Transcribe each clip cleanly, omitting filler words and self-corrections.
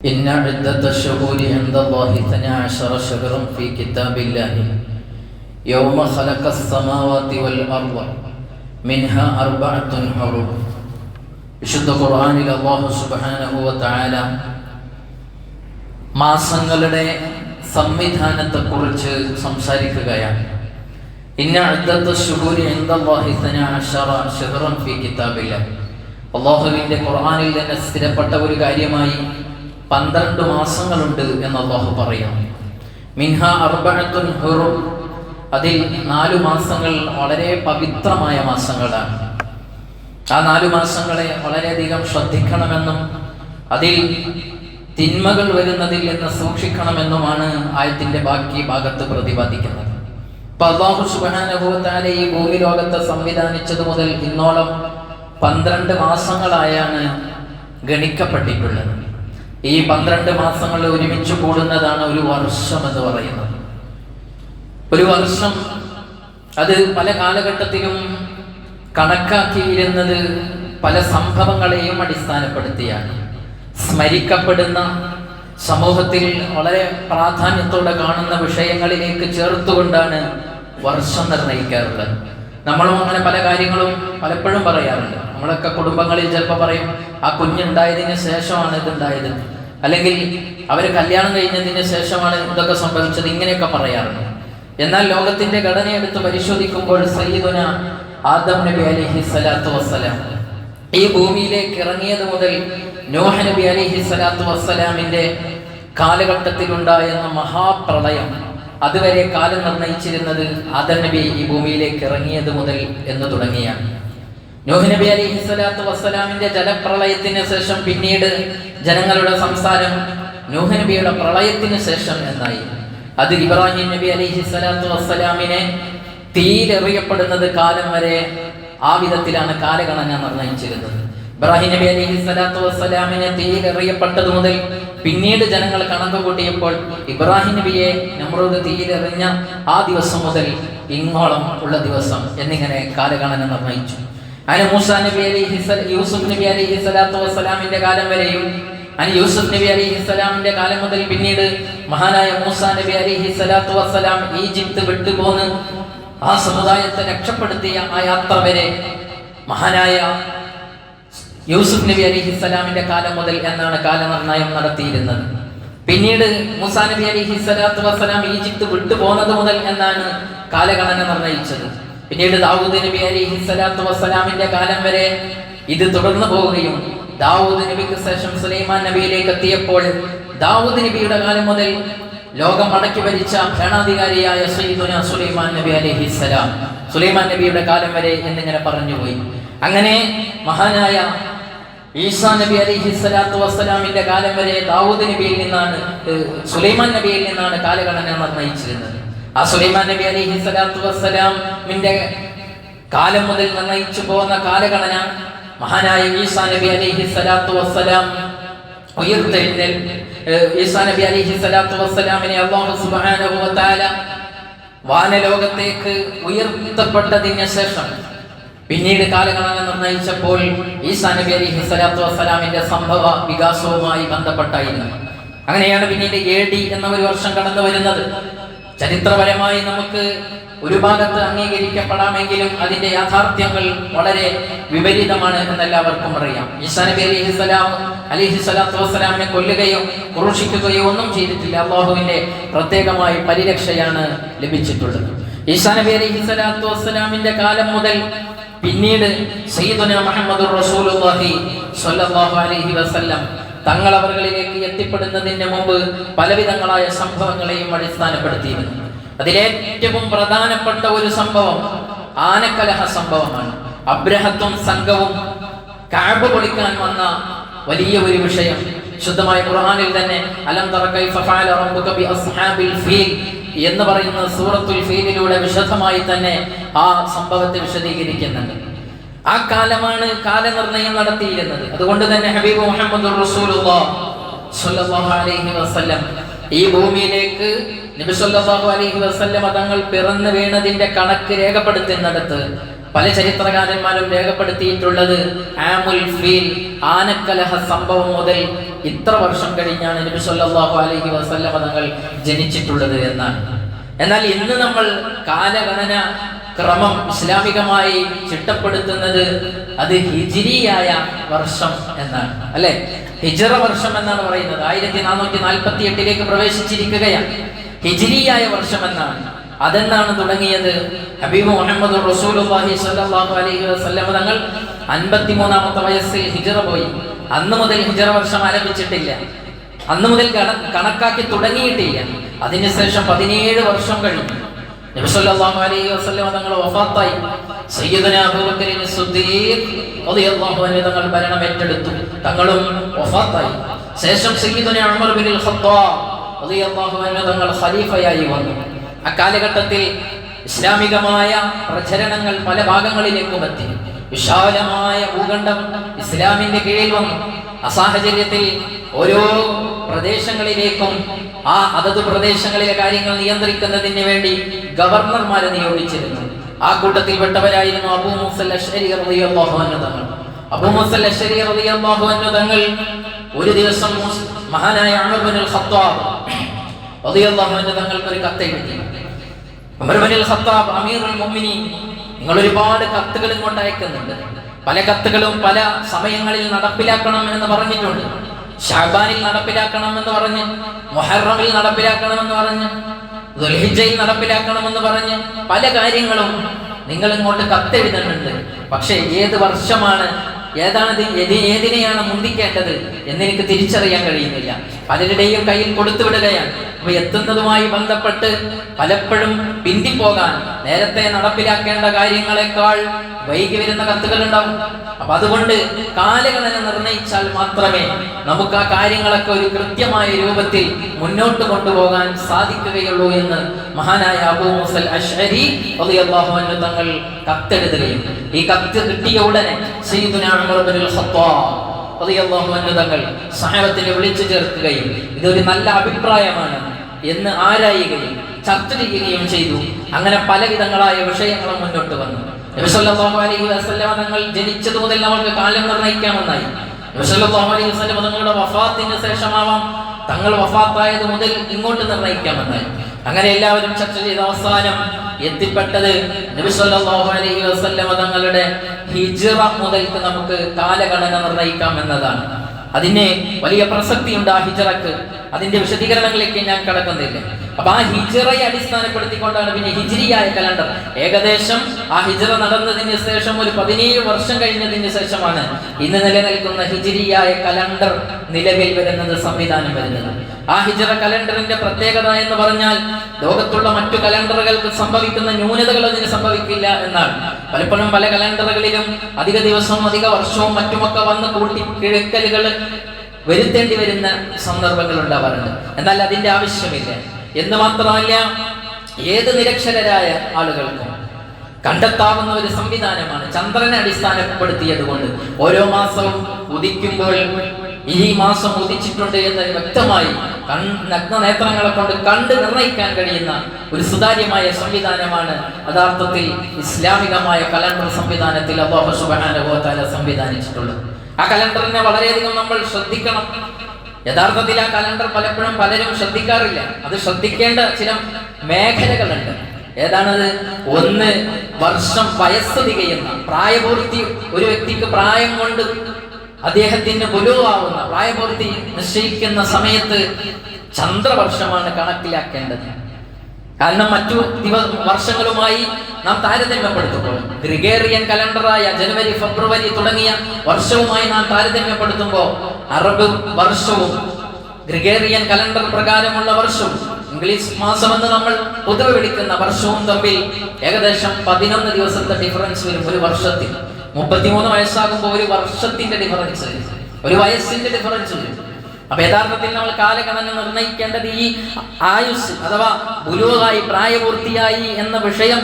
إن عدة الشهور عند الله 12 شهرا في كتاب الله يوم خلق السماوات والأرض منها 4 حرم. വിശുദ്ധ ഖുർആനിൽ അല്ലാഹു സുബ്ഹാനഹു വ തആല മാസങ്ങളുടെ സംവിധാനത്തെക്കുറിച്ച് സംസാരിക്കുകയാണ്. ഇന്ന അദ്ദത്ത ശുഹൂരി ഇൻദല്ലാഹി 12 ശഹ്റൻ ഫീ കിതാബില്ലാഹ്. അല്ലാഹുവിൻ്റെ ഖുർആനിൽ തന്നെ സ്ഥിരപ്പെട്ട ഒരു കാര്യമായി 12 മാസങ്ങളുണ്ട് എന്ന് അല്ലാഹു പറയുന്നു. മിൻഹ 4 ഹുറും, അതിൽ 4 മാസങ്ങൾ വളരെ പവിത്രമായ മാസങ്ങളാണ്. ആ 4 മാസങ്ങളെ വളരെയധികം ശ്രദ്ധിക്കണമെന്നും അതിൽ തിന്മകൾ വരുന്നതിൽ നിന്ന് സൂക്ഷിക്കണമെന്നുമാണ് ആയത്തിന്റെ ബാക്കി ഭാഗത്ത് പ്രതിപാദിക്കുന്നത്. അപ്പൊ അല്ലാഹു സുബ്ഹാനഹു വ തആല ഈ ഭൂമി ലോകത്തെ സംവിധാനിച്ചത് മുതൽ ഇന്നോളം 12 മാസങ്ങളായാണ് ഗണിക്കപ്പെട്ടിട്ടുള്ളത്. ഈ 12 മാസങ്ങൾ ഒരുമിച്ച് കൂടുന്നതാണ് ഒരു വർഷം എന്ന് പറയുന്നത്. ഒരു വർഷം അത് പല കാലഘട്ടത്തിലും കണക്കാക്കിയിരുന്നത് പല സംഭവങ്ങളെയും അടിസ്ഥാനപ്പെടുത്തിയാണ്. സ്മരിക്കപ്പെടുന്ന, സമൂഹത്തിൽ വളരെ പ്രാധാന്യത്തോടെ കാണുന്ന വിഷയങ്ങളിലേക്ക് ചേർത്തുകൊണ്ടാണ് വർഷം നിർണ്ണയിക്കാറുള്ളത്. നമ്മളും അങ്ങനെ പല കാര്യങ്ങളും പലപ്പോഴും പറയാറുണ്ട്. നമ്മളൊക്കെ കുടുംബങ്ങളിൽ ചിലപ്പോൾ പറയും, ആ കുഞ്ഞുണ്ടായതിന് ശേഷമാണ് ഇതുണ്ടായത്, അല്ലെങ്കിൽ അവർ കല്യാണം കഴിഞ്ഞതിന് ശേഷമാണ് ഇതൊക്കെ സംഭവിച്ചത്, ഇങ്ങനെയൊക്കെ പറയാറുണ്ട്. എന്നാൽ ലോകത്തിന്റെ ഘടന എടുത്ത് പരിശോധിക്കുമ്പോൾ സയ്യിദുന ആദം നബി അലൈഹി സ്വലാത്തു വസ്സലാം ഈ ഭൂമിയിലേക്ക് ഇറങ്ങിയത് മുതൽ നൂഹ് നബി അലൈഹി സ്വലാത്തു വസ്സലാമിന്റെ കാലഘട്ടത്തിലുണ്ടായിരുന്ന മഹാപ്രളയം, അതുവരെ കാലം നിർണയിച്ചിരുന്നത് ആദം നബി ഈ ഭൂമിയിലേക്ക് ഇറങ്ങിയത് മുതൽ എന്ന് തുടങ്ങിയാണ്. നൂഹ് നബി അലൈഹി സ്വലാത്തു വസ്സലാമിന്റെ ജലപ്രളയത്തിന് ശേഷം പിന്നീട് ജനങ്ങളുടെ സംസാരം നൂഹ് നബിയുടെ പ്രളയത്തിന് ശേഷം എന്നായി. അത് ഇബ്രാഹിം നബി അലൈഹി സ്വലാത്തു വസ്സലാമിനെ തീയിലെറിയപ്പെടുന്നത് കാലം വരെ ആ വിധത്തിലാണ് കാലഗണന നിർണയിച്ചിരുന്നത്. ഇബ്രാഹിം നബി അലൈഹി സ്വലാത്തു വസ്സലാമിനെ തീയിലെറിയപ്പെട്ടത് മുതൽ പിന്നീട് ജനങ്ങൾ കണക്ക് കൂട്ടിയപ്പോൾ ഇബ്രാഹിം നബിയെ നമ്രൂദ് തീയിലെറിഞ്ഞ ആ ദിവസം മുതൽ ഇങ്ങോളം ഉള്ള ദിവസം എന്നിങ്ങനെ കാലഗണന നിർണയിച്ചു. അങ്ങനെ മൂസാ നബി യൂസുഫ് നബി അലൈഹി സ്വലാത്തു വസ്സലാമിന്റെ കാലം വരെയും, യൂസുഫ് നബി അലൈഹി സ്വലാമിന്റെ കാലം മുതൽ പിന്നീട് മഹാനായ മൂസാ നബി അലൈഹി സ്വലാത്തു വസ്സലാം ഈജിപ്ത് വിട്ടുപോന്ന് ആ സമുദായത്തെ രക്ഷപ്പെടുത്തിയ ആ യാത്ര വരെ മഹാനായ യൂസുഫ് നബി അലൈഹി സ്വലാമിന്റെ കാലം മുതൽ എന്നാണ് കാലനിർണ്ണയം നടത്തിയിരുന്നത്. പിന്നീട് മൂസാ നബി അലൈഹി സ്വലാത്തു വസ്സലാം ഈജിപ്ത് വിട്ടുപോകുന്നത് മുതൽ എന്നാണ് കാലഗണന നിർണയിച്ചത്. പിന്നീട് ദാവൂദ് നബി അലൈഹി സ്വലാത്തു വസ്സലാമിന്റെ കാലം വരെ ഇത് തുടർന്നു പോവുകയും ദാവൂദ് നബിക്ക് ശേഷം സുലൈമാൻ നബിയിലേക്ക് എത്തിയപ്പോൾ ദാവൂദ് നബിയുടെ കാലം മുതൽ ലോകം അടക്കി ഭരിച്ച ഭരണാധികാരിയായ സയ്യിദുന സുലൈമാൻ നബി അലൈഹിസ്സലാം, സുലൈമാൻ നബിയുടെ കാലം വരെ എന്നിങ്ങനെ പറഞ്ഞുപോയി. അങ്ങനെ മഹാനായ ഈസാ നബി അലൈഹിസ്സലാത്തു വസ്സലാമിന്റെ കാലം വരെ ദാവൂദ് നബിയിൽ നിന്നാണ്, സുലൈമാൻ നബിയിൽ നിന്നാണ് കാലഗണന നിർണയിച്ചിരുന്നത്. ആ സുലൈമാൻ നബി അലൈഹിസ്സലാത്തു വസ്സലാമിന്റെ കാലം മുതൽ നിർണയിച്ചു പോകുന്ന കാലഗണന മഹാനായ ഈസാ നബി അലൈഹിസ്സലാത്തു വസ്സലാം ഈസാ നബി അലൈഹിസ്സലാത്തു വസ്സലാമിനെ അല്ലാഹു സുബ്ഹാനഹു വ തആല വാനലോകത്തേക്ക് ഉയർത്തപ്പെട്ടതിന് ശേഷം പിന്നീട് കാലഗണന നിർണയിച്ചപ്പോൾ ഈസാ നബി അലൈഹിസ്സലാത്തു വസ്സലാമിന്റെ സംഭവ വികാസവുമായി ബന്ധപ്പെട്ടായിരുന്നു. അങ്ങനെയാണ് പിന്നീട് AD എന്ന ഒരു വർഷം കടന്നു വരുന്നത്. ചരിത്രപരമായി നമുക്ക് ഒരു ഭാഗത്ത് അംഗീകരിക്കപ്പെടാമെങ്കിലും അതിന്റെ യാഥാർത്ഥ്യങ്ങൾ വളരെ വിപരീതമാണ് എന്നെല്ലാവർക്കും അറിയാം. ഈസാ നബി അലൈഹി സ്വലാത്തു വസ്സലാമിനെ കൊല്ലുകയോ ക്രൂശിക്കുകയോ ഒന്നും ചെയ്തിട്ടില്ല. അല്ലാഹുവിന്റെ പ്രത്യേകമായ പരിരക്ഷയാണ് ലഭിച്ചിട്ടുള്ളത്. ഈസാ നബി അലൈഹി സ്വലാത്തു വസ്സലാമിന്റെ കാലം മുതൽ പിന്നീട് സയ്യിദുനാ മുഹമ്മദുർ റസൂലുള്ളാഹി സ്വല്ലല്ലാഹു അലൈഹി വസല്ലം തങ്ങൾ അവരിലേക്ക് എത്തിപ്പെടുന്നതിന് മുമ്പ് പലവിധങ്ങളായ സംഭവങ്ങളെയും അടിസ്ഥാനപ്പെടുത്തിയിരുന്നു. അതിലേറ്റവും പ്രധാനപ്പെട്ട ഒരു സംഭവം ആനക്കലഹ സംഭവമാണ്. അബ്രഹത്തും സംഘവും കഅബ പൊളിക്കാൻ വന്ന വലിയ ഒരു വിഷയം. ശുദ്ധമായ ഖുർആനിൽ തന്നെ അലം തറ കൈഫ ഫഅല റബ്ബുക ബി അസ്ഹാബിൽ ഫീൽ എന്ന് പറയുന്ന സൂറത്തുൽ ഫീലിലൂടെ വിശദമായി തന്നെ ആ സംഭവത്തെ വിശദീകരിക്കുന്നുണ്ട്. ആ കാലമാണ് കാലനിർണയം നടത്തിയിരുന്നത്. അതുകൊണ്ട് തന്നെ ഹബീബ് മുഹമ്മദുർ റസൂലുള്ളാഹി സ്വല്ലല്ലാഹു അലൈഹി വസല്ലം ഈ ഭൂമിയിലേക്ക് നബി സല്ലല്ലാഹു അലൈഹി വസല്ലം തങ്ങൾ പിറന്നു വീണതിന്റെ കണക്ക് രേഖപ്പെടുത്തുന്നിടത്ത് പല ചരിത്രകാരന്മാരും രേഖപ്പെടുത്തിയിട്ടുള്ളത് ആമുൽ ഫീൽ, ആനക്കലഹ സംഭവം മുതൽ ഇത്ര വർഷം കഴിഞ്ഞാണ് നബി സല്ലല്ലാഹു അലൈഹി വസല്ലം തങ്ങൾ ജനിച്ചിട്ടുള്ളത് എന്നാണ്. എന്നാൽ ഇന്ന് നമ്മൾ കാലഗണന ക്രമം ഇസ്ലാമികമായി ചിട്ടപ്പെടുത്തുന്നത് അത് ഹിജ്രിയായ വർഷം എന്നാണ്, അല്ലെ? ഹിജ്റ വർഷം എന്നാണ് പറയുന്നത്. 1448 പ്രവേശിച്ചിരിക്കുകയാണ്. ഹിജ്രിയായ വർഷം എന്നാണ്. അതെന്നാണ് തുടങ്ങിയത്? ഹബീബ് മുഹമ്മദ് റസൂലുള്ളാഹി സ്വല്ലല്ലാഹു അലൈഹി വസല്ലം തങ്ങൾ 53-ാമത്തെ വയസ്സിൽ ഹിജ്റ പോയി. അന്ന് മുതൽ ഹിജ്റ വർഷം ആരംഭിച്ചിട്ടില്ല. അന്ന് മുതൽ കണക്കാക്കി തുടങ്ങിയിട്ടില്ല. അതിനുശേഷം 17 വർഷം കഴിഞ്ഞു. നബി സല്ലല്ലാഹു അലൈഹി വസല്ലം തങ്ങൾ വഫാത്തായി. സയ്യിദുനാ അബൂബക്കർ സിദ്ദീഖ് റളിയല്ലാഹു അൻഹു തങ്ങൾ ഭരണം ഏറ്റെടുത്തു. തങ്ങളും വഫാത്തായി. ശേഷം സയ്യിദുനാ ഉമർ ഇബ്നുൽ ഖത്താബ് റളിയല്ലാഹു അൻഹു തങ്ങൾ ഖലീഫയായി വന്നു. അക്കാലഘട്ടത്തിൽ ഇസ്ലാമികമായ പ്രചരണങ്ങൾ പല ഭാഗങ്ങളിലേക്കും എത്തി. വിശാലമായ ഭൂഖണ്ഡം ഇസ്ലാമിന്റെ കീഴിൽ വന്നു. ആ സാഹചര്യത്തിൽ ഓരോ പ്രദേശങ്ങളിലേക്കും ആ അതത് പ്രദേശങ്ങളിലെ കാര്യങ്ങൾ നിയന്ത്രിക്കുന്നതിന് വേണ്ടി ഗവർണർമാരെ നിയോഗിച്ചിരുന്നു. ആ കൂട്ടത്തിൽപ്പെട്ടവരായിരുന്നു അബൂ മൂസൽ അശ്അരി റളിയല്ലാഹു അൻഹു തങ്ങൾ. അബൂ മൂസൽ അശ്അരി റളിയല്ലാഹു അൻഹു തങ്ങൾ ഒരു ദിവസം മഹാനായ ഉമർ ഇബ്നുൽ ഖത്താബ് റളിയല്ലാഹു അൻഹു തങ്ങൾക്ക് ഒരു കത്ത് എഴുതി. ഉമർ ഇബ്നുൽ ഖത്താബ് അമീറുൽ മുഅ്മിനീൻ, നിങ്ങൾ ഒരുപാട് കത്തുകൾ ഇങ്ങോട്ട് അയക്കുന്നുണ്ട്. പല കത്തുകളും പല സമയങ്ങളിൽ നടപ്പിലാക്കണം എന്ന് പറഞ്ഞിട്ടുണ്ട്. ശഅബാനിൽ നടപ്പിലാക്കണമെന്ന് പറഞ്ഞ്, മുഹറമിൽ നടപ്പിലാക്കണമെന്ന് പറഞ്ഞ്, ദുൽഹിജ്ജയിൽ നടപ്പിലാക്കണമെന്ന് പറഞ്ഞ് പല കാര്യങ്ങളും നിങ്ങൾ ഇങ്ങോട്ട് കത്തെഴുതുന്നുണ്ട്. പക്ഷേ ഏത് വർഷമാണ്, ഏതിനെയാണ് മുന്തിക്കേണ്ടത് എന്നെനിക്ക് തിരിച്ചറിയാൻ കഴിയുന്നില്ല. പലരുടെയും കയ്യിൽ കൊടുത്തു വിടുകയാണ്. അപ്പൊ എത്തുന്നതുമായി ബന്ധപ്പെട്ട് പലപ്പോഴും പിന്തിപ്പോകാൻ നേരത്തെ നടപ്പിലാക്കേണ്ട കാര്യങ്ങളെക്കാൾ വൈകി വരുന്ന കത്തുകൾ ഉണ്ടാവും. അപ്പൊ അതുകൊണ്ട് കാലഗണന നിർണയിച്ചാൽ മാത്രമേ നമുക്ക് ആ കാര്യങ്ങളൊക്കെ ഒരു കൃത്യമായ രൂപത്തിൽ മുന്നോട്ട് കൊണ്ടുപോകാൻ സാധിക്കുകയുള്ളൂ എന്ന് മഹാനായ അബൂ മൂസൽ അശ്അരി റളിയല്ലാഹു അൻഹു തങ്ങൾ കത്തെഴുതുകയും ഈ കത്ത് കിട്ടിയ ഉടനെ സയ്യിദുനാ ഉമർ ഇബ്നുൽ ഖത്താബ് റളിയല്ലാഹു അൻഹു തങ്ങൾ സഹാബത്തിനെ വിളിച്ചു ചേർക്കുകയും ഇതൊരു നല്ല അഭിപ്രായമാണ് എന്ന് ആരായുകയും ചർച്ച ചെയ്യുകയും ചെയ്തു. അങ്ങനെ പല വിധങ്ങളായ വിഷയങ്ങളും മുന്നോട്ട് വന്നു. നബി സല്ലല്ലാഹു അലൈഹി വസല്ലം തങ്ങൾ ജനിച്ചത് മുതൽ നമുക്ക് കാലം നിർണ്ണയിക്കാമെന്നായി. നബി സല്ലല്ലാഹു അലൈഹി വസല്ലം തങ്ങളുടെ വഫാത്തിന് ശേഷമാവാം, തങ്ങൾ വഫാത്തായത് മുതൽ ഇങ്ങോട്ട് നിർണ്ണയിക്കാമെന്നായി. അങ്ങനെ എല്ലാവരും ചർച്ച ചെയ്ത അവസാനം എത്തിപ്പെട്ടത് നബി സല്ലല്ലാഹു അലൈഹി വസല്ലം തങ്ങളുടെ ഹിജ്റ മുതൽക്ക് നമുക്ക് കാലഗണന നിർണ്ണയിക്കാം എന്നതാണ്. അതിന് വലിയ പ്രസക്തിയുണ്ട് ആ ഹിജ്റക്ക്. അതിന്റെ വിശദീകരണങ്ങളിലേക്ക് ഞാൻ കടക്കുന്നില്ല. അപ്പൊ ആ ഹിജ്റയെ അടിസ്ഥാനപ്പെടുത്തിക്കൊണ്ടാണ് പിന്നെ ഹിജ്രിയായ കലണ്ടർ. ഏകദേശം ആ ഹിജ്റ നടന്നതിന് ശേഷം ഒരു 17 വർഷം കഴിഞ്ഞതിന് ശേഷമാണ് ഇന്ന് നിലനിൽക്കുന്ന ഹിജ്രിയായ കലണ്ടർ നിലവിൽ വരുന്നത്, സംവിധാനം വരുന്നത്. ആ ഹിജ്റ കലണ്ടറിന്റെ പ്രത്യേകത എന്ന് പറഞ്ഞാൽ ലോകത്തുള്ള മറ്റു കലണ്ടറുകൾക്ക് സംഭവിക്കുന്ന ന്യൂനതകൾ അതിന് സംഭവിക്കില്ല എന്നാണ്. പലപ്പോഴും പല കലണ്ടറുകളിലും അധിക ദിവസവും അധിക വർഷവും മറ്റുമൊക്കെ വന്ന് കൂട്ടി കിഴക്കലുകൾ വരുത്തേണ്ടി വരുന്ന സന്ദർഭങ്ങൾ ഉണ്ടാവാറുണ്ട്. എന്നാൽ അതിന്റെ ആവശ്യമില്ല എന്ന് മാത്രമല്ല, ഏത് നിരക്ഷരരായ ആളുകൾക്കും കണ്ടെത്താവുന്ന ഒരു സംവിധാനമാണ്. ചന്ദ്രനെ അടിസ്ഥാനപ്പെടുത്തിയത് കൊണ്ട് ഓരോ മാസവും ഉദിക്കുമ്പോൾ ഈ മാസം ഉദിച്ചിട്ടുണ്ട് എന്ന് വ്യക്തമായി നഗ്നനേത്രങ്ങളെ കൊണ്ട് കണ്ട് നിർണയിക്കാൻ കഴിയുന്ന ഒരു സുതാര്യമായ സംവിധാനമാണ് യഥാർത്ഥത്തിൽ ഇസ്ലാമികമായ കലണ്ടർ സംവിധാനത്തിൽ അല്ലാഹു സുബ്ഹാനഹു വ തആല സംവിധാനിച്ചിട്ടുള്ളത്. ആ കലണ്ടറിനെ വളരെയധികം നമ്മൾ ശ്രദ്ധിക്കണം. യഥാർത്ഥത്തിൽ ആ കലണ്ടർ പലപ്പോഴും പലരും ശ്രദ്ധിക്കാറില്ല. അത് ശ്രദ്ധിക്കേണ്ട ചില മേഖലകളുണ്ട്. ഏതാണത്? ഒന്ന്, വർഷം വയസ്സ് തികയുന്ന പ്രായപൂർത്തി. ഒരു വ്യക്തിക്ക് പ്രായം കൊണ്ട് അദ്ദേഹത്തിന് ബുലൂഗാവുന്ന പ്രായപൂർത്തി നിശ്ചയിക്കുന്ന സമയത്ത് ചന്ദ്രവർഷമാണ് കണക്കിലാക്കേണ്ടത്. കാരണം മറ്റു വർഷങ്ങളുമായി നാം താരതമ്യപ്പെടുത്തുമ്പോൾ, ഗ്രിഗേറിയൻ കലണ്ടറായ ജനുവരി, ഫെബ്രുവരി തുടങ്ങിയ വർഷവുമായി നാം താരതമ്യപ്പെടുത്തുമ്പോൾ അറബ് വർഷവും ഗ്രിഗേറിയൻ കലണ്ടർ പ്രകാരമുള്ള വർഷവും ഇംഗ്ലീഷ് മാസമെന്ന് നമ്മൾ പൊതുവെ വിളിക്കുന്ന വർഷവും തമ്മിൽ ഏകദേശം 11 ദിവസത്തെ ഡിഫറൻസ് വരും ഒരു വർഷത്തിൽ. 33 വയസ്സാകുമ്പോൾ ഒരു വർഷത്തിന്റെ ഡിഫറൻസ് വരും, ഒരു വയസ്സിന്റെ ഡിഫറൻസ് വരും. അപ്പൊ യഥാർത്ഥത്തിൽ നമ്മൾ കാലഗണന നിർണ്ണയിക്കേണ്ടത് ഈ ആയുസ് അഥവാ ബുലൂഗായി, പ്രായപൂർത്തിയായി എന്ന വിഷയം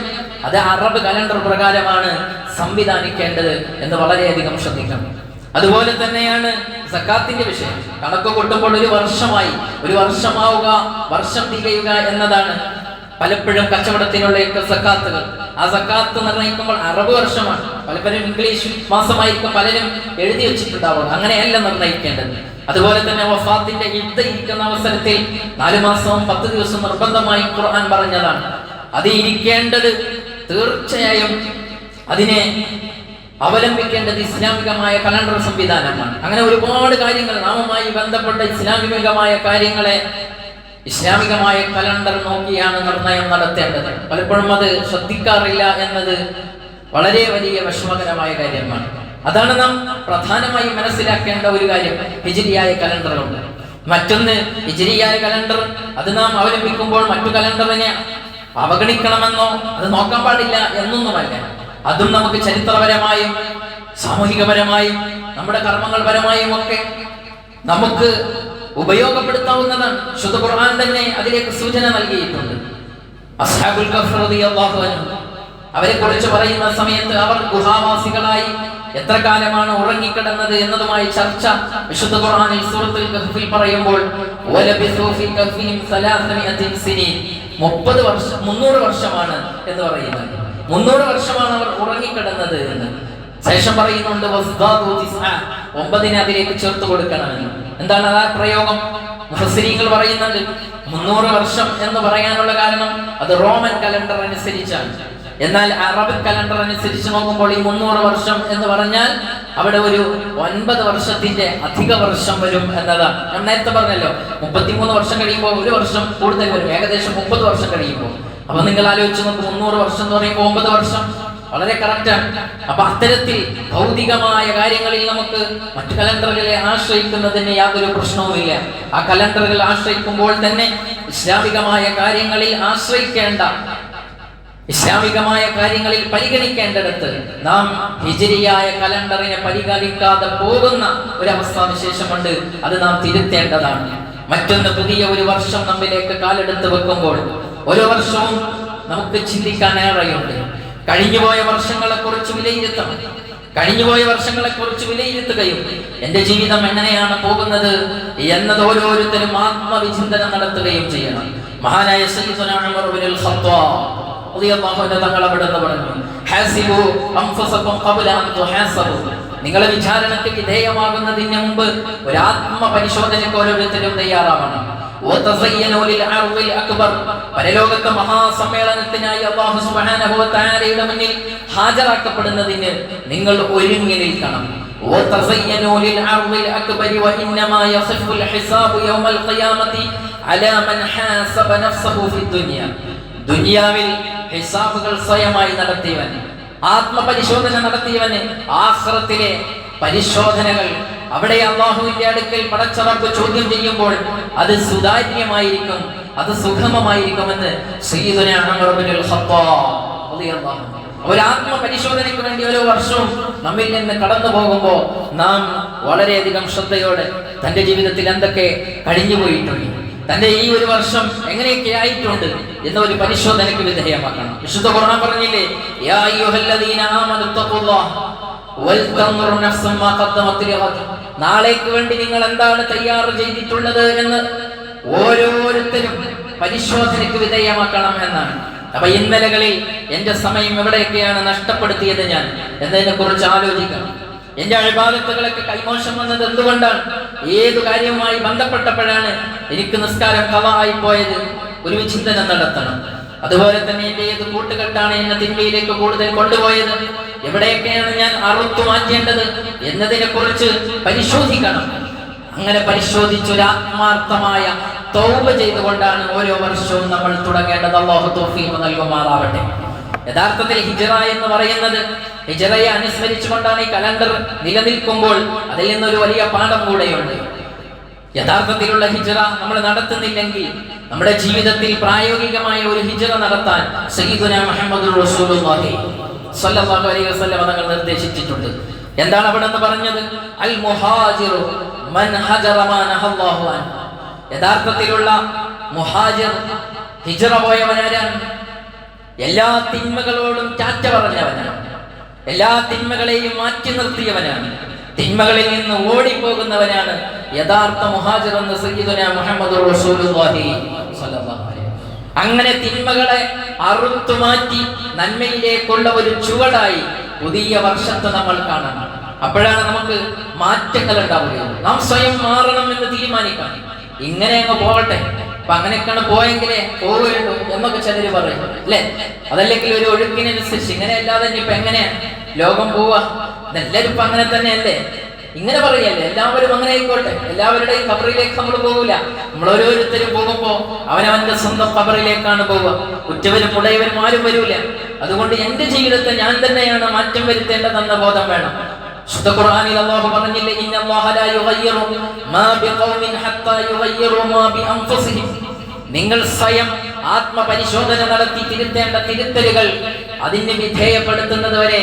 അത് അറബ് കലണ്ടർ പ്രകാരമാണ് സംവിധാനിക്കേണ്ടത് എന്ന് വളരെയധികം ശ്രദ്ധിക്കണം. അതുപോലെ തന്നെയാണ് സക്കാത്തിന്റെ വിഷയം. കണക്ക് കൂട്ടുമ്പോൾ ഒരു വർഷമായി, ഒരു വർഷമാവുക, വർഷം തികയുക എന്നതാണ്. പലപ്പോഴും കച്ചവടത്തിനുള്ള സക്കാത്തുകൾ, ആ സക്കാത്ത് നിർണ്ണയിക്കുമ്പോൾ അറബ് വർഷമാണ്. പലപ്പോഴും ഇംഗ്ലീഷ് മാസമായിരിക്കും പലരും എഴുതി വെച്ചിട്ടുണ്ടാവുക. അങ്ങനെയല്ല നിർണ്ണയിക്കേണ്ടത്. അതുപോലെ തന്നെ വഫാത്തിന്റെ ഇദ്ദ ഇരിക്കുന്ന അവസരത്തിൽ 4 മാസവും 10 ദിവസവും നിർബന്ധമായി ഖുർആൻ പറഞ്ഞതാണ്. അത് ഇരിക്കേണ്ടത് തീർച്ചയായും അതിനെ അവലംബിക്കേണ്ടത് ഇസ്ലാമികമായ കലണ്ടർ സംവിധാനമാണ്. അങ്ങനെ ഒരുപാട് കാര്യങ്ങൾ നാമുമായി ബന്ധപ്പെട്ട ഇസ്ലാമികമായ കാര്യങ്ങളെ ഇസ്ലാമികമായ കലണ്ടർ നോക്കിയാണ് നിർണയം നടത്തേണ്ടത്. പലപ്പോഴും അത് ശ്രദ്ധിക്കാറില്ല എന്നത് വളരെ വലിയ വിഷമകരമായ കാര്യമാണ്. അതാണ് നാം പ്രധാനമായി മനസ്സിലാക്കേണ്ട ഒരു കാര്യം. ഹിജ്രിയായ കലണ്ടറുണ്ട്. മറ്റൊന്ന് ഹിജ്രിയായ കലണ്ടർ, അത് നാം അവലംബിക്കുമ്പോൾ മറ്റു കലണ്ടറിനെ അവഗണിക്കണമെന്നോ അത് നോക്കാൻ പാടില്ല എന്നൊന്നുമല്ല. അതും നമുക്ക് ചരിത്രപരമായും സാമൂഹികപരമായും നമ്മുടെ കർമ്മങ്ങൾ പരമായും ഒക്കെ നമുക്ക് ഉപയോഗപ്പെടുത്താവുന്നതാണ്. ശുദ്ധ ഖുർആൻ തന്നെ അതിലേക്ക് സൂചന നൽകിയിട്ടുണ്ട്. അസ്ഹാബുൽ കഹ്ഫ് റളിയല്ലാഹു അൻഹു അവരെ കുറിച്ച് പറയുന്ന സമയത്ത് അവർ ഗുഹാവാസികളായി എത്ര കാലമാണ് ഉറങ്ങിക്കിടന്നത് എന്നതുമായി ചർച്ച വിശുദ്ധ ഖുർആനിൽ സൂറത്തുൽ കഹ്ഫിൽ പറയുമ്പോൾ വലബിസു ഫീ കഹ്ഫിഹിം 300 സിനീൻ 300 വർഷമാണ് എന്ന് പറയുന്നത്. 300 വർഷമാണ് അവർ ഉറങ്ങിക്കിടന്നത് എന്ന്. ശേഷം പറയുന്നുണ്ട് 9 അതിലേക്ക് ചേർത്ത് കൊടുക്കണമെന്ന്. എന്താണ് ആ പ്രയോഗം? മുഫസ്സിരീങ്ങൾ പറയുന്നുണ്ട് 300 വർഷം എന്ന് പറയാനുള്ള കാരണം അത് റോമൻ കലണ്ടർ അനുസരിച്ചാണ്. എന്നാൽ അറബ് കലണ്ടർ അനുസരിച്ച് നോക്കുമ്പോൾ ഈ 300 വർഷം എന്ന് പറഞ്ഞാൽ അവിടെ ഒരു 9 വർഷത്തിന്റെ അധിക വർഷം വരും എന്നതാണ്. ഞാൻ നേരത്തെ പറഞ്ഞല്ലോ 33 വർഷം കഴിയുമ്പോൾ ഒരു വർഷം കൂടുതൽ വരും, ഏകദേശം 30 വർഷം കഴിയുമ്പോൾ. അപ്പൊ നിങ്ങൾ ആലോചിച്ച് നോക്ക്, 300 വർഷം എന്ന് പറയുമ്പോൾ 9 വർഷം വളരെ കറക്റ്റാണ്. അപ്പൊ അത്തരത്തിൽ ഭൗതികമായ കാര്യങ്ങളിൽ നമുക്ക് മറ്റു കലണ്ടറുകളെ ആശ്രയിക്കുന്നതിന് യാതൊരു പ്രശ്നവുമില്ല. ആ കലണ്ടറുകൾ ആശ്രയിക്കുമ്പോൾ തന്നെ ഇസ്ലാമികമായ കാര്യങ്ങളിൽ ആശ്രയിക്കേണ്ട, ഇസ്ലാമികമായ കാര്യങ്ങളിൽ പരിഗണിക്കേണ്ടിടത്ത് നാം ഹിജ്രിയായ കലണ്ടറിനെ പരിഗണിക്കാതെ പോകുന്ന ഒരവസ്ഥാവിശേഷമുണ്ട്. അത് നാം തിരുത്തേണ്ടതാണ്. മറ്റൊന്ന്, പുതിയ ഒരു വർഷം നമ്മിലേക്ക് കാലെടുത്ത് വെക്കുമ്പോൾ ഓരോ വർഷവും നമുക്ക് ചിന്തിക്കാൻ ഏറെയുണ്ട്. കഴിഞ്ഞുപോയ വർഷങ്ങളെ കുറിച്ച് വിലയിരുത്തണം. കഴിഞ്ഞുപോയ വർഷങ്ങളെ കുറിച്ച് വിലയിരുത്തുകയും എന്റെ ജീവിതം എങ്ങനെയാണ് പോകുന്നത് എന്നത് ഓരോരുത്തരും ആത്മവിചിന്തനം നടത്തുകയും ചെയ്യണം. മഹാനായ സയ്യിദുനാ ഉമർ ഇബ്നുൽ ഖത്താബ് റളിയല്ലാഹു അൻഹു തങ്ങൾ അവിടുന്ന് പറഞ്ഞു, ഹാസിബു അൻഫുസകും ഖബ്ല അൻ തുഹാസബു. നിങ്ങൾ വിചാരണയ്ക്ക് വിധേയമാകുന്നതിന് മുമ്പ് ഒരു ആത്മപരിശോധനയ്ക്ക് ഓരോരുത്തരും തയ്യാറാവണം. പരലോകത്തെ മഹാസമ്മേളനത്തിനായി അല്ലാഹു സുബ്ഹാനഹു വ തആലയുടെ മുന്നിൽ ഹാജരാക്കപ്പെടുന്നതിന് നിങ്ങൾ ഒരുങ്ങി നിൽക്കണം. ദുനിയാവിൽ ഹിസാബുകൾ സ്വയമായി നടത്തിയവൻ, ആത്മപരിശോധന നടത്തിയവന് ആഖിറത്തിലെ പരിശോധനകൾ അവിടെ അല്ലാഹുവിന്റെ അടുക്കൽ പടച്ച റബ്ബ് ചോദ്യം ചെയ്യുമ്പോൾ അത് സുതാര്യമായിരിക്കും, അത് സുഗമമായിരിക്കുമെന്ന് സയ്യിദുനാ ഉമർ ഇബ്നുൽ ഖത്താബ് റളിയല്ലാഹു അൻഹു. ഒരു ആത്മപരിശോധനയ്ക്ക് വേണ്ടി ഓരോ വർഷവും നമ്മിൽ നിന്ന് കടന്നു പോകുമ്പോൾ നാം വളരെയധികം ശ്രദ്ധയോടെ തന്റെ ജീവിതത്തിൽ എന്തൊക്കെ കഴിഞ്ഞുപോയിട്ടുണ്ട്, തന്റെ ഈ ഒരു വർഷം എങ്ങനെയൊക്കെ ആയിട്ടുണ്ട് എന്ന ഒരു പരിശോധനയ്ക്ക് വിധേയമാക്കണം. വിശുദ്ധ ഖുർആൻ പറഞ്ഞില്ലേ, യാ അയ്യുഹല്ലദീന ആമനു തഖുല്ലാഹ് വൽതൻദുർ നഫ്സും മാ ഖദ്ദമത് ലിഗദ്. നാളേക്ക് വേണ്ടി നിങ്ങൾ എന്താണ് തയ്യാർ ചെയ്തിട്ടുള്ളത് എന്ന് ഓരോരുത്തരും പരിശോധനയ്ക്ക് വിധേയമാക്കണം എന്നാണ്. അപ്പൊ ഇന്നലകളിൽ എന്റെ സമയം എവിടെയൊക്കെയാണ് നഷ്ടപ്പെടുത്തിയത് ഞാൻ എന്നതിനെ കുറിച്ച് ആലോചിക്കണം. എന്റെ ഇബാദത്തുകളൊക്കെ കൈമോശം വന്നത് എന്തുകൊണ്ടാണ്? ഏതു കാര്യവുമായി ബന്ധപ്പെട്ടപ്പോഴാണ് എനിക്ക് നിസ്കാരം ഖളായി പോയത്? ഒരു വിചിന്തനം നടത്തണം. അതുപോലെ തന്നെ എന്റെ ഏത് കൂട്ടുകെട്ടാണ് എന്നെ തിന്മയിലേക്ക് കൂടുതൽ കൊണ്ടുപോയത്? എവിടെയൊക്കെയാണ് ഞാൻ അറുത്തു മാറ്റേണ്ടത് എന്നതിനെ കുറിച്ച് പരിശോധിക്കണം. അങ്ങനെ പരിശോധിച്ചൊരു ആത്മാർത്ഥമായ തൗബ ചെയ്തുകൊണ്ടാണ് ഓരോ വർഷവും നമ്മൾ തുടങ്ങേണ്ടത്. അല്ലാഹു തൗഫീഖ് നൽകുമാറാവട്ടെ. യഥാർത്ഥത്തിൽ ഹിജ്റ എന്ന് പറയുന്നത്, ഹിജ്റയെ അനുസ്മരിച്ചുകൊണ്ടാണ് ഈ കലണ്ടർ നിലനിൽക്കുമ്പോൾ അതിൽ നിന്നൊരു വലിയ പാഠം കൂടെയുണ്ട്. യഥാർത്ഥത്തിലുള്ള ഹിജ്റ നമ്മൾ നടത്തുന്നില്ലെങ്കിൽ നമ്മുടെ ജീവിതത്തിൽ പ്രായോഗികമായ ഒരു ഹിജ്റ നടത്താൻ സയ്യിദുനാ മുഹമ്മദുർ റസൂലുള്ളാഹി സ്വല്ലല്ലാഹു അലൈഹി വസല്ലം തങ്ങൾ നിർദ്ദേശിച്ചിട്ടുണ്ട്. എന്താണ് അവിടെ നിന്ന് പറഞ്ഞത്? അൽ മുഹാജിറു മൻ ഹജറ മാ നഹല്ലാഹു അൻഹു. യഥാർത്ഥത്തിലുള്ള മുഹാജിർ, ഹിജ്റ പോയവനാരാണ്? എല്ലാ തിന്മകളോടും ടാറ്റ പറഞ്ഞവനാണ്, എല്ലാ തിന്മകളെയും മാറ്റി നിർത്തിയവനാണ്, തിന്മകളിൽ നിന്ന് ഓടിപ്പോകുന്നവനാണ് യഥാർത്ഥ മുഹാജിർ എന്ന് സയ്യിദുനാ മുഹമ്മദുർ റസൂലുള്ളാഹി സ്വല്ലല്ലാഹു അലൈഹി വസല്ലം. അങ്ങനെ തിന്മകളെ അറുത്തുമാറ്റി നന്മയിലേക്കുള്ള ഒരു ചുവടായി പുതിയ വർഷത്തെ നമ്മൾ കാണണം. അപ്പോഴാണ് നമുക്ക് മാറ്റങ്ങൾ ഉണ്ടാവുകയുള്ളൂ. നാം സ്വയം മാറണം എന്ന് തീരുമാനിക്കണം. ഇങ്ങനെ അങ്ങ് പോകട്ടെ, അപ്പൊ അങ്ങനെയൊക്കെയാണ് പോയെങ്കിലേ പോവുകയുള്ളൂ എന്നൊക്കെ ചിലര് പറയും അല്ലെ. അതല്ലെങ്കിൽ ഒരു ഒഴുക്കിനനുസരിച്ച് ഇങ്ങനെ അല്ലാതെ ഇപ്പൊ എങ്ങനെയാ ലോകം പോവാ? ഇതെല്ലാവരും ഇപ്പൊ അങ്ങനെ തന്നെയല്ലേ, ഇങ്ങനെ പറയല്ലേ. എല്ലാവരും അങ്ങനെ ആയിക്കോട്ടെ, എല്ലാവരുടെയും ഖബറിലേക്ക് നമ്മൾ പോകൂല. നമ്മൾ ഓരോരുത്തരും പോകുമ്പോ അവനവന്റെ സ്വന്തം ഖബറിലേക്കാണ് പോവുക. ഉറ്റവരും ഉടയവരും ആരും വരൂല. അതുകൊണ്ട് എന്റെ ജീവിതത്തെ ഞാൻ തന്നെയാണ് മാറ്റം വരുത്തേണ്ടതെന്ന ബോധം വേണം. ശുദ്ധ ഖുർആനിൽ അല്ലാഹു പറഞ്ഞില്ലേ, ഇന്നല്ലാഹ ലാ യുഗയ്യിറു മാ ബിഖൗമിൻ ഹത്താ യുഗയ്യിറു മാ ബിഅൻഫുസിഹിം. നിങ്ങൾ സ്വയം ആത്മപരിശോധന നടത്തി തിരുത്തേണ്ട തിരുത്തലുകൾ അതിന് വിധേയപ്പെടുത്തുന്നത് വരെ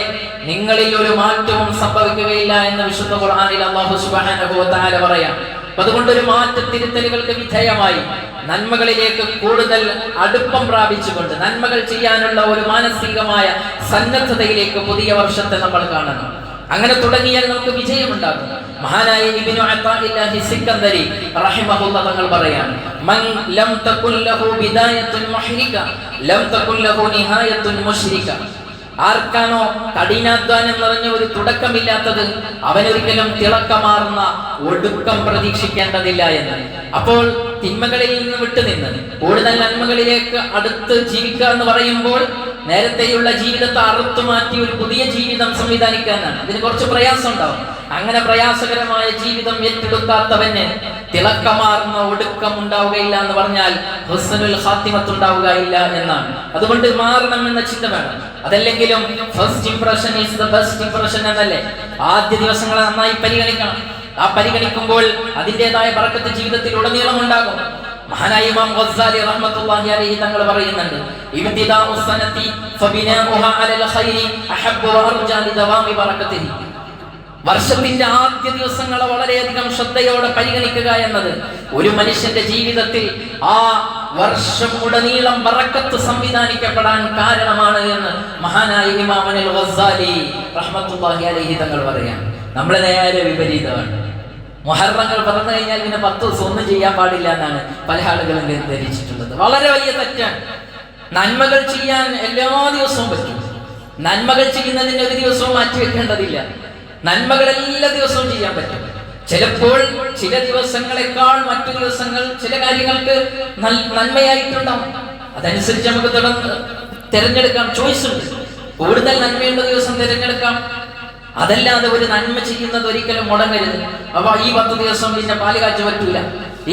നിങ്ങളിൽ ഒരു മാറ്റവും സംഭവിക്കുകയില്ല എന്ന് വിശുദ്ധ ഖുർആനിൽ അല്ലാഹു സുബ്ഹാനഹു വ തആല പറയാം. അതുകൊണ്ട് ഒരു മാറ്റ തിരുത്തലുകൾക്ക് വിധേയമായി നന്മകളിലേക്ക് കൂടുതൽ അടുപ്പം പ്രാപിച്ചുകൊണ്ട് നന്മകൾ ചെയ്യാനുള്ള ഒരു മാനസികമായ സന്നദ്ധതയിലേക്ക് പുതിയ വർഷത്തെ നമ്മൾ കാണണം. അങ്ങനെ തുടങ്ങിയാൽ നമുക്ക് വിജയമുണ്ടാകും. മഹാനായ ഇബ്നു അത്താഇല്ലാഹി സിക്കന്ദരി റഹിമഹുല്ലാഹ് തങ്ങൾ പറയാണ്, മൻ ലം തകുൽ ലഹു ബിദായത്തുൻ മുഹ്രിക ലം തകുൽ ലഹു നിഹായത്തുൻ മുശ്രിക. ആർക്കാണോ കഠിനാധ്വാനം നിറഞ്ഞ ഒരു തുടക്കമില്ലാത്തത്, അവനൊരിക്കലും തിളക്കമാർന്ന ഒടുക്കം പ്രതീക്ഷിക്കേണ്ടതില്ല എന്ന്. അപ്പോൾ തിന്മകളിൽ നിന്ന് വിട്ടുനിന്ന് കൂടുതൽ നന്മകളിലേക്ക് അടുത്ത് ജീവിക്കുക എന്ന് പറയുമ്പോൾ നേരത്തെയുള്ള ജീവിതത്തെ അറുത്തുമാറ്റി ഒരു പുതിയ ജീവിതം സംവിധാനിക്കാനാണ്. ഇതിന് കുറച്ച് പ്രയാസം ഉണ്ടാവും. അങ്ങനെ പ്രയാസകരമായ ജീവിതം ഏറ്റെടുക്കാത്തവന് തിളക്കമാർന്ന ഒടുക്കം ഉണ്ടാവുകയില്ല എന്ന് പറഞ്ഞാൽ ഹുസ്നുൽ ഖാത്തിമത്ത് ഉണ്ടാവുകയില്ല എന്നാണ്. അതുകൊണ്ട് മാറണം എന്ന ചിന്ത വേണം. അതല്ലെങ്കിലും first impression is the best impression എന്നല്ലേ. ആദ്യ ദിവസങ്ങളെ നന്നായി പരിഗണിക്കണം. ആ പരിഗണിക്കുമ്പോൾ അതിൻ്റെതായ ബറക്കത്ത് ജീവിതത്തിൽ ഉടനീളം ഉണ്ടാകും. മഹാനായ ഇമാം ഗസ്സാലി റഹ്മത്തുള്ളാഹി അലൈഹി തങ്ങൾ പറയുന്നുണ്ട്, ഇബ്തിദാഉ സനതി ഫബിനാഉഹാ അലൽ ഖൈരി അഹബ്ബു വഅർജാ ലിദവാമി ബറകതിഹി. വർഷത്തിന്റെ ആദ്യ ദിവസങ്ങളെ വളരെയധികം ശ്രദ്ധയോടെ പരിഗണിക്കുക എന്നത് ഒരു മനുഷ്യന്റെ ജീവിതത്തിൽ ആ വർഷം ഉടനീളം ബറക്കത്ത് സംവിധാനിക്കപ്പെടാൻ കാരണമാണ് എന്ന് മഹാനായ ഇമാം അൽ ഗസ്സാലി റഹ്മത്തുള്ളാഹി അലൈഹി തങ്ങൾ പറയാം. നമ്മളെ നേരെ വിപരീതമാണ്. മുഹറങ്ങൾ പറഞ്ഞു കഴിഞ്ഞാൽ പിന്നെ 10 ദിവസം ഒന്നും ചെയ്യാൻ പാടില്ല എന്നാണ് പല ആളുകളും ധരിച്ചിട്ടുള്ളത്. വളരെ വലിയ തെറ്റാണ്. നന്മകൾ ചെയ്യാൻ എല്ലാ ദിവസവും പറ്റും. നന്മകൾ ചെയ്യുന്നതിന് ഒരു ദിവസവും മാറ്റിവെക്കേണ്ടതില്ല. നന്മകൾ എല്ലാ ദിവസവും ചെയ്യാൻ പറ്റും. ചിലപ്പോൾ ചില ദിവസങ്ങളെക്കാൾ മറ്റു ദിവസങ്ങൾ ചില കാര്യങ്ങൾക്ക് നന്മയായിട്ടുണ്ടാവും. അതനുസരിച്ച് നമുക്ക് തിരഞ്ഞെടുക്കാം. ചോയ്സ് ഉണ്ട്. കൂടുതൽ നന്മയുള്ള ദിവസം തിരഞ്ഞെടുക്കാം. അതല്ലാതെ ഒരു നന്മ ചെയ്യുന്നത് ഒരിക്കലും മുടങ്ങരുത്. അപ്പൊ ഈ 10 ദിവസം പിന്നെ പാല് കാഴ്ച പറ്റൂല,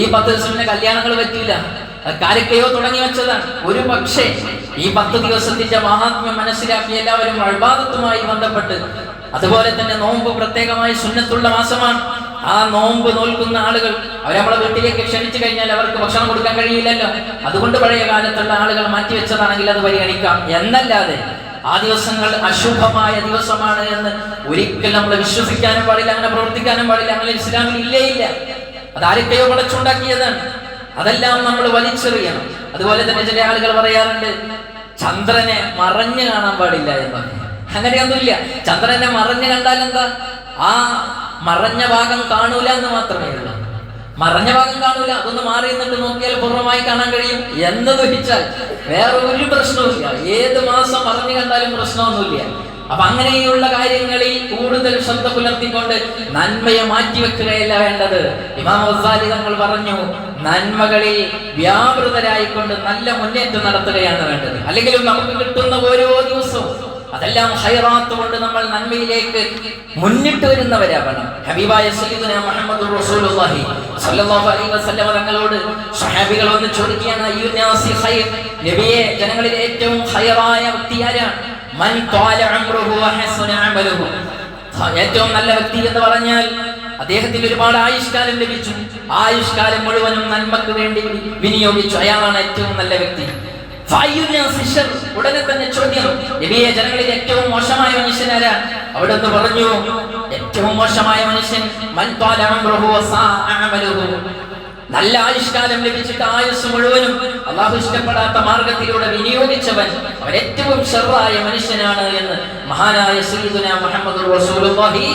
ഈ 10 ദിവസം പിന്നെ കല്യാണങ്ങൾ പറ്റൂല, കാരക്കയോ തുടങ്ങി വെച്ചതാണ്. ഒരു പക്ഷേ ഈ 10 ദിവസത്തിന്റെ മഹാത്മ്യം മനസ്സിലാക്കി എല്ലാവരും ഇബാദത്തുമായി ബന്ധപ്പെട്ട്, അതുപോലെ തന്നെ നോമ്പ് പ്രത്യേകമായി സുന്നത്തുള്ള മാസമാണ്. ആ നോമ്പ് നോൽക്കുന്ന ആളുകൾ അവർ നമ്മളെ വീട്ടിലേക്ക് ക്ഷണിച്ചു കഴിഞ്ഞാൽ അവർക്ക് ഭക്ഷണം കൊടുക്കാൻ കഴിയില്ലല്ലോ. അതുകൊണ്ട് പഴയ കാലത്തുള്ള ആളുകൾ മാറ്റിവെച്ചതാണെങ്കിൽ അത് പരിഗണിക്കാം. എന്നല്ലാതെ ആ ദിവസങ്ങൾ അശുഭമായ ദിവസമാണ് എന്ന് ഒരിക്കലും നമ്മൾ വിശ്വസിക്കാനും പാടില്ല, അങ്ങനെ പ്രവർത്തിക്കാനും പാടില്ല. അങ്ങനെ ഇസ്ലാമിൽ ഇല്ലേ ഇല്ല. അതാരൊക്കെയോ വളച്ചുണ്ടാക്കിയതാണ്. അതെല്ലാം നമ്മൾ വലിച്ചെറിയണം. അതുപോലെ തന്നെ ചില ആളുകൾ പറയാറുണ്ട്, ചന്ദ്രനെ മറഞ്ഞു കാണാൻ പാടില്ല എന്ന്. അങ്ങനെയൊന്നുമില്ല. ചന്ദ്രനെ മറഞ്ഞു കണ്ടാൽ എന്താ, ആ മറഞ്ഞ ഭാഗം കാണൂല എന്ന് മാത്രമേ ഉള്ളൂ. മറഞ്ഞ ഭാഗം കാണൂല, അതൊന്ന് മാറി നിന്നിട്ട് നോക്കിയാൽ പൂർണ്ണമായി കാണാൻ കഴിയും എന്നത് വെച്ചാൽ വേറെ ഒരു പ്രശ്നവുമില്ല. ഏത് മാസം മറഞ്ഞു കണ്ടാലും പ്രശ്നമൊന്നുമില്ല. അപ്പൊ അങ്ങനെയുള്ള കാര്യങ്ങളിൽ കൂടുതൽ ശ്രദ്ധ പുലർത്തിക്കൊണ്ട് നന്മയെ മാറ്റിവെക്കുകയല്ല വേണ്ടത്. ഇമാം ഗസ്സാലി തങ്ങൾ പറഞ്ഞു, നന്മകളിൽ വ്യാപൃതരായിക്കൊണ്ട് നല്ല മുന്നേറ്റം നടത്തുകയാണ് വേണ്ടത്. അല്ലെങ്കിലും നമുക്ക് കിട്ടുന്ന ഓരോ ദിവസവും അതെല്ലാം ഖൈറാത്ത് കൊണ്ട് നമ്മൾ നന്മയിലേക്ക് മുന്നിട്ട് വരുന്നവരാവണം. ഹബീബായ സയ്യിദുനാ മുഹമ്മദുർ റസൂലുള്ളാഹി സ്വല്ലല്ലാഹു അലൈഹി വസല്ലം തങ്ങളോട് സ്വഹാബികൾ വന്ന് ചോദിക്കുകയാണ്, അയ്യുന്നാസി ഖൈർ, നബിയെ ജനങ്ങളിൽ ഏറ്റവും ഖൈറായ വ്യക്തി ആരാണ്? മൻ ത്വാല ഉംറുഹു വഹസന അമലുഹു. ഏറ്റവും നല്ല വ്യക്തി എന്ന് പറഞ്ഞാൽ അദ്ദേഹത്തിന് ഒരുപാട് ആയുഷ്കാലം ലഭിച്ചു, ആയുഷ്കാലം മുഴുവനും നന്മക്ക് വേണ്ടി വിനിയോഗിച്ചു, അയാളാണ് ഏറ്റവും നല്ല വ്യക്തി. ഉടനെ തന്നെ ചോദ്യം, നബിയെ ജനങ്ങളിൽ ഏറ്റവും മോശമായ മനുഷ്യൻ ആരാണ്? അവിടെ നിന്ന് പറഞ്ഞു, ഏറ്റവും മോശമായ മനുഷ്യൻ മൻ ത്വാല ഉംറുഹു വസാഅ അമലുഹു. നല്ല ആയുഷ്കാലം ലഭിച്ചിട്ട് ആയുസ് മുഴുവനും അല്ലാഹു ഇഷ്ടപ്പെടാത്ത മാർഗത്തിലൂടെ വിനിയോഗിച്ചവൻ അവൻ ഏറ്റവും ശർറായ മനുഷ്യനാണ് എന്ന് മഹാനായ സയ്യിദുനാ മുഹമ്മദുർ റസൂലുള്ളാഹി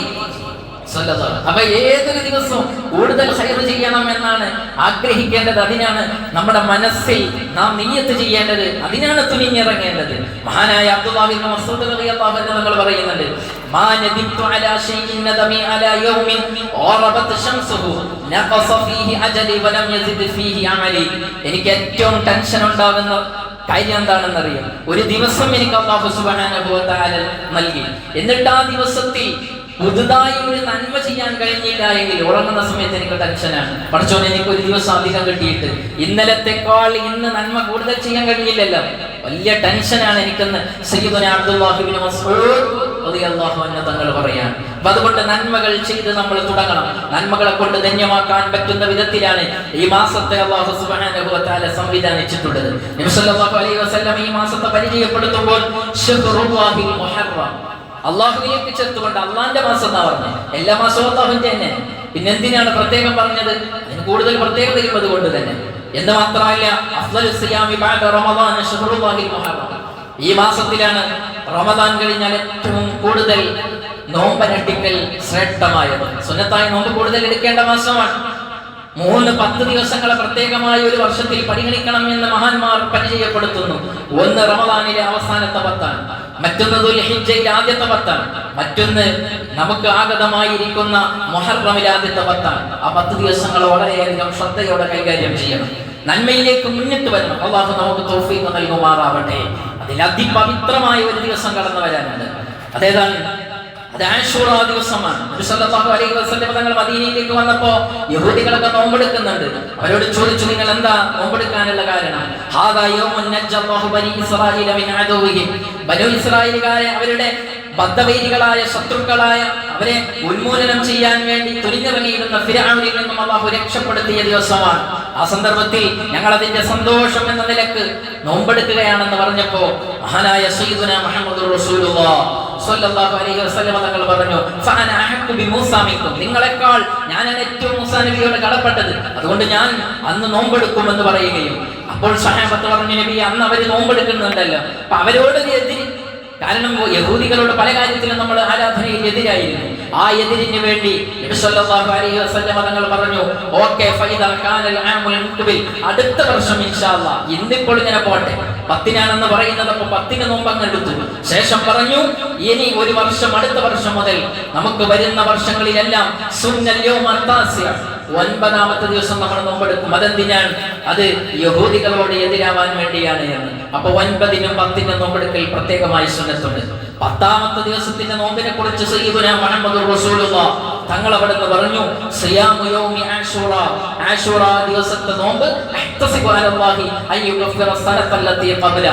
അപ്പൊ ഏതൊരു ദിവസവും കൂടുതൽ ഖൈർ ചെയ്യണം എന്നാണ് ആഗ്രഹിക്കേണ്ടത്. അതിനാണ് നമ്മുടെ മനസ്സിൽ നാം നിയ്യത്ത് ചെയ്യേണ്ടത്, അതിനാണ് തുനിഞ്ഞിറങ്ങേണ്ടത്. മഹാനായ അബ്ദുല്ലാഹി ഇബ്നു മസ്ഊദ് റളിയല്ലാഹു അൻഹു തങ്ങൾ പറയുന്നുണ്ട്, മാ നദിംതു അലാ ശൈഇൻ നദമി അലാ യൗമിൻ ഖറബത് ശംസുഹു നഖസ ഫീഹി അജലി വലം യസിദ് ഫീഹി അമലി. എനിക്ക് ഏറ്റവും ടെൻഷൻ ഉണ്ടാകുന്ന കാര്യം എന്താണെന്നറിയാം, ഒരു ദിവസം എനിക്ക് അല്ലാഹു സുബ്ഹാനഹു വ തആല നൽകി, എന്നിട്ട് ആ ദിവസത്തിൽ പുതുതായി ഒരു നന്മ ചെയ്യാൻ കഴിഞ്ഞില്ല എങ്കിൽ ഉറങ്ങുന്ന സമയത്ത് എനിക്ക് ടെൻഷനാണ്. പഠിച്ചോനെ, എനിക്ക് ഒരു ദിവസം അധികം കിട്ടിയിട്ട് ഇന്നലത്തെക്കാൾ ഇന്ന് നന്മ കൂടുതൽ ചെയ്യാൻ കഴിഞ്ഞില്ലല്ലോ, വലിയ ടെൻഷനാണ് എനിക്കെന്ന് സയ്യിദുനാ അബ്ദുല്ലാഹി ഇബ്നു മസ്ഊദ് റളിയല്ലാഹു അൻഹു തങ്ങൾ പറയാണ്. അപ്പൊ അതുകൊണ്ട് നന്മകൾ ചെയ്ത് നമ്മൾ തുടങ്ങണം. നന്മകളെ കൊണ്ട് ധന്യമാക്കാൻ പറ്റുന്ന വിധത്തിലാണ് ഈ മാസത്തെ അല്ലാഹു സുബ്ഹാനഹു വ തആല സംവിധാനിച്ചിട്ടുള്ളത്. നബി സല്ലല്ലാഹു അലൈഹി വസല്ലം ഈ മാസത്തെ പരിചയപ്പെടുത്തുമ്പോൾ ശഹ്റുല്ലാഹിൽ മുഹറം, അള്ളാഹുവിലേക്ക് ചേർത്തുകൊണ്ട് അള്ളാന്റെ മാസം എന്നാ പറഞ്ഞത്. എല്ലാ മാസവും അള്ളാഹുവിന്റെ തന്നെ, പിന്നെ എന്തിനാണ് പ്രത്യേകം പറഞ്ഞത്? അതിന് കൂടുതൽ പ്രത്യേകതയും അതുകൊണ്ട് തന്നെ. എന്ന് മാത്രമല്ല, അഫ്ളലുസ് സിയാമി ബഅദ റമളാൻ ശഹ്റുല്ലാഹിൽ മുഹറം, ഈ മാസത്തിലാണ് റമദാൻ കഴിഞ്ഞാൽ ഏറ്റവും കൂടുതൽ നോമ്പനുഷ്ഠിക്കൽ ശ്രേഷ്ഠമായത്. സുന്നത്തായ നോമ്പ് കൂടുതൽ എടുക്കേണ്ട മാസമാണ്. 3-10 ദിവസങ്ങളെ പ്രത്യേകമായ ഒരു വർഷത്തിൽ പരിഗണിക്കണം എന്ന് മഹാന്മാർ പരിചയപ്പെടുത്തുന്നു. ഒന്ന് റമദാനിലെ അവസാനത്തെ 10, മറ്റൊന്ന് ദുൽഹിജ്ജയിലെ ആദ്യത്തെ 10, മറ്റൊന്ന് നമുക്ക് ആഗതമായിരിക്കുന്ന മുഹറമിലെ ആദ്യത്തെ 10. ആ 10 ദിവസങ്ങൾ വളരെയധികം ശ്രദ്ധയോടെ കൈകാര്യം ചെയ്യണം, നന്മയിലേക്ക് മുന്നിട്ട് വരണം. അല്ലാഹു നമുക്ക് തൗഫീഖ് നൽകുമാറാവട്ടെ. അതിൽ അതിപവിത്രമായ ഒരു ദിവസം കടന്നു വരാനുണ്ട്. അതേതാണ്? അത് ആശൂറ ദിവസമാണ്. നബി സല്ലല്ലാഹു അലൈഹി വസല്ലം തങ്ങൾ മദീനയിലേക്ക് വന്നപ്പോൾ യഹൂദികളൊക്കെ നോമ്പെടുക്കുന്നുണ്ട്. അവരോട് ചോദിച്ചു, നിങ്ങൾ എന്താ നോമ്പെടുക്കാനുള്ള കാരണം? ഹാദാ യൗമുൻ നജ്ജല്ലാഹു ബനി ഇസ്രായീല മിൻ അദുവിഹിം, ബനൂ ഇസ്രായേലുകാരെ അവരുടെ ബദ്ധവൈരികളായ ശത്രുക്കളായ അവരെ ഉന്മൂലനം ചെയ്യാൻ വേണ്ടി തുനിഞ്ഞിറങ്ങിയിരുന്ന ഫിർഔനിൽ നിന്നും അല്ലാഹു രക്ഷപ്പെടുത്തിയ ദിവസമാണ്. ആ സന്ദർഭത്തിൽ ഞങ്ങൾ അതിന്റെ സന്തോഷം എന്ന നിലക്ക് നോമ്പെടുക്കുകയാണെന്ന് പറഞ്ഞപ്പോൾ മഹാനായ സയ്യിദുനാ മുഹമ്മദുർ റസൂലുള്ളാഹി സ്വല്ലല്ലാഹു അലൈഹി വസല്ലം തങ്ങൾ പറഞ്ഞു, ഫഅന അഹഖു ബിമൂസാ മിൻകും, നിങ്ങളെക്കാൾ ഞാനാണ് ഏറ്റവും മൂസാ നബിയോട് കടപ്പെട്ടത്, അതുകൊണ്ട് ഞാൻ അന്ന് നോമ്പെടുക്കുമെന്ന് പറയുകയും. അപ്പോൾ സഹാബത്ത് പറഞ്ഞു, നബി അന്ന് അവർ നോമ്പെടുക്കുന്നുണ്ടല്ലോ, അപ്പൊ അവരോട് എതിരി, കാരണം യഹൂദികളോട് പല കാര്യത്തിലും നമ്മൾ ആരാധനയിൽ എതിരായിരുന്നു. ആ എതിരിന് വേണ്ടി നബി സല്ലല്ലാഹു അലൈഹി വസല്ലം തങ്ങൾ പറഞ്ഞു, ഓക്കേ ഫൈദാ കാനൽ ആമുൽ മുഖ്ബിൽ, അടുത്ത വർഷം ഇൻഷാ അല്ലാഹ്, ഇന്നിപ്പോൾ ഇങ്ങനെ പോട്ടെ, 10നാണെന്ന് പറയുന്നത്, അപ്പോൾ 10 നോമ്പങ്ങ് എടുത്തു. ശേഷം പറഞ്ഞു, ഇനി ഒരു വർഷം, അടുത്ത വർഷം മുതൽ നമുക്ക് വരുന്ന വർഷങ്ങളിലെല്ലാം സുന്നൽ യൗമ താസിഅ, 9ാമത്തെ ദിവസം നമ്മൾ നോമ്പെടുക്കും. അതെന്തിനാണ്? അത് യഹൂദികളോട് എതിരാവാൻ വേണ്ടിയാണ് എന്ന്. അപ്പൊ 9നും 10നും നോമ്പെടുക്കൽ പ്രത്യേകമായി സുന്നത്തുണ്ട്. 10ാമത്തെ ദിവസത്തിന്റെ നോമ്പിനെ കുറിച്ച് സയ്യിദുനാ മുഹമ്മദുർ റസൂലുള്ളാഹി തങ്ങൾ അവിടുന്ന് പറഞ്ഞു, സിയാമു യൗമി ആശൂറ, ആശൂറ ദിവസത്തെ നോമ്പ്, അഹ്തസിബു അലല്ലാഹി അയ്യുഗഫിറ സനത്തല്ലതി ഖബല,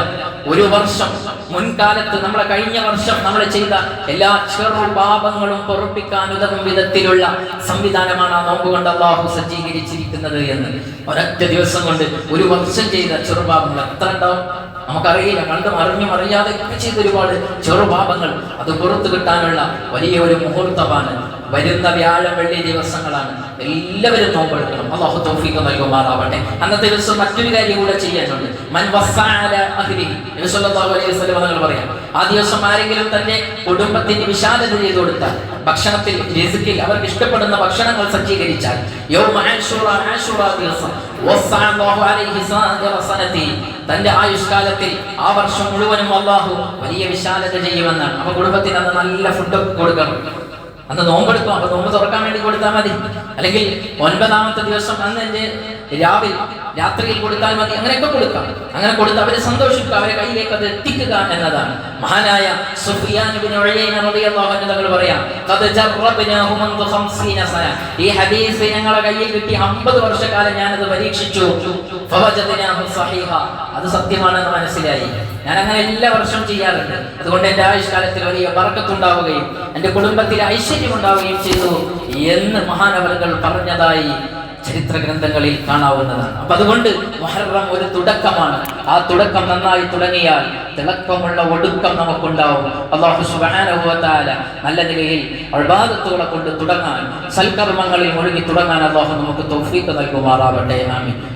ഒരു വർഷം മുൻകാലത്ത് നമ്മളെ കഴിഞ്ഞ വർഷം നമ്മൾ ചെയ്ത എല്ലാ ചെറു പാപങ്ങളും പൊറുപ്പിക്കാൻ ഉതകും വിധത്തിലുള്ള സംവിധാനമാണ് ആ നോമ്പ് കൊണ്ട് അല്ലാഹു സജ്ജീകരിച്ചിരിക്കുന്നത് എന്ന്. ഒരൊറ്റ ദിവസം കൊണ്ട് ഒരു വർഷം ചെയ്ത ചെറുപാപങ്ങൾ എത്ര ഉണ്ടാവും നമുക്കറിയില്ല. കണ്ടും അറിഞ്ഞും അറിയാതെ ചെയ്ത ഒരുപാട് ചെറുപാപങ്ങൾ അത് പുറത്തു കിട്ടാനുള്ള വലിയ ഒരു മുഹൂർത്തമാണ്. വരുന്ന വ്യാഴം വെള്ളി ദിവസങ്ങളാണ്. എല്ലാവരും നോമ്പെടുക്കണം. അല്ലാഹു തൗഫീഖ് നൽകുമാറാവട്ടെ. അന്നത്തെ ദിവസം മറ്റൊരു കാര്യം കൂടെ ചെയ്യാനുണ്ട്. മൻ വസ്സഅല അഹ്ലിഹി, നബി സല്ലല്ലാഹു അലൈഹി വസല്ലം തങ്ങൾ പറയാം, ആ ദിവസം ആരെങ്കിലും തന്റെ കുടുംബത്തിന് വിശാലത ചെയ്തു കൊടുത്താൽ, ഭക്ഷണത്തിൽ റിസ്കിൽ അവർക്ക് ഇഷ്ടപ്പെടുന്ന ഭക്ഷണങ്ങൾ സജ്ജീകരിച്ചാൽ, യൗമ ആശൂറ, ആശൂറ ദിവസം, വസ്സഅല്ലാഹു അലൈഹി സാഇറ സനതി, തന്റെ ആയുഷ്കാലത്തിൽ ആ വർഷം മുഴുവനും അല്ലാഹു വലിയ വിശാലത ചെയ്യുമെന്നാണ്. അപ്പൊ കുടുംബത്തിന് അന്ന് നല്ല ഫുഡൊക്കെ കൊടുക്കണം. അന്ന് നോമ്പെടുക്കും. അപ്പൊ നോമ്പ് തുറക്കാൻ വേണ്ടി കൊടുത്താൽ മതി. അല്ലെങ്കിൽ 9ാമത്തെ ദിവസം അന്ന് രാത്രിയിൽ കൊടുത്താൽ മതി. അങ്ങനെയൊക്കെ കൊടുക്കാം. അങ്ങനെ കൊടുത്ത് അവരെ സന്തോഷിക്കുക, അവരെ കയ്യിലേക്ക് അത് എത്തിക്കുക എന്നതാണ്. മഹാനായ സുഫിയാൻ ഇബ്നു ഉയൈന റളിയല്ലാഹു അൻഹു തങ്ങൾ പറയാം, ഖദ് ജറബ്നാഹു മുൻദു 50 സന, ഈ ഹദീസ് ഞങ്ങളുടെ കയ്യിൽ കിട്ടി 50 വർഷക്കാലം ഞാനത് പരീക്ഷിച്ചു. ഫവജദ്നാഹു സഹീഹ, അത് സത്യമാണെന്ന് മനസ്സിലായി. ഞാൻ അങ്ങനെ എല്ലാ വർഷവും ചെയ്യാറുണ്ട്. അതുകൊണ്ട് എൻ്റെ ആയുഷ്കാലത്തിൽ വലിയ ബർക്കത്തുണ്ടാവുകയും എൻ്റെ കുടുംബത്തിൽ ഐശ്വര്യം ഉണ്ടാവുകയും ചെയ്തു എന്ന് മഹാനവറുകൾ പറഞ്ഞതായി ചരിത്ര ഗ്രന്ഥങ്ങളിൽ കാണാവുന്നതാണ്. അപ്പൊ അതുകൊണ്ട് മുഹറം ഒരു തുടക്കമാണ്. ആ തുടക്കം നന്നായി തുടങ്ങിയാൽ തിളക്കമുള്ള ഒടുക്കം നമുക്കുണ്ടാവും. അല്ലാഹു സുബ്ഹാനഹു വ തആല നല്ല നിലയിൽ ഇബാദത്തുകളെ കൊണ്ട് തുടങ്ങാൻ, സൽക്കർമ്മങ്ങളിൽ മുഴുകി തുടങ്ങാൻ അല്ലാഹു നമുക്ക് തൗഫീഖ് നൽകുമാറാവട്ടെ. ആമീൻ.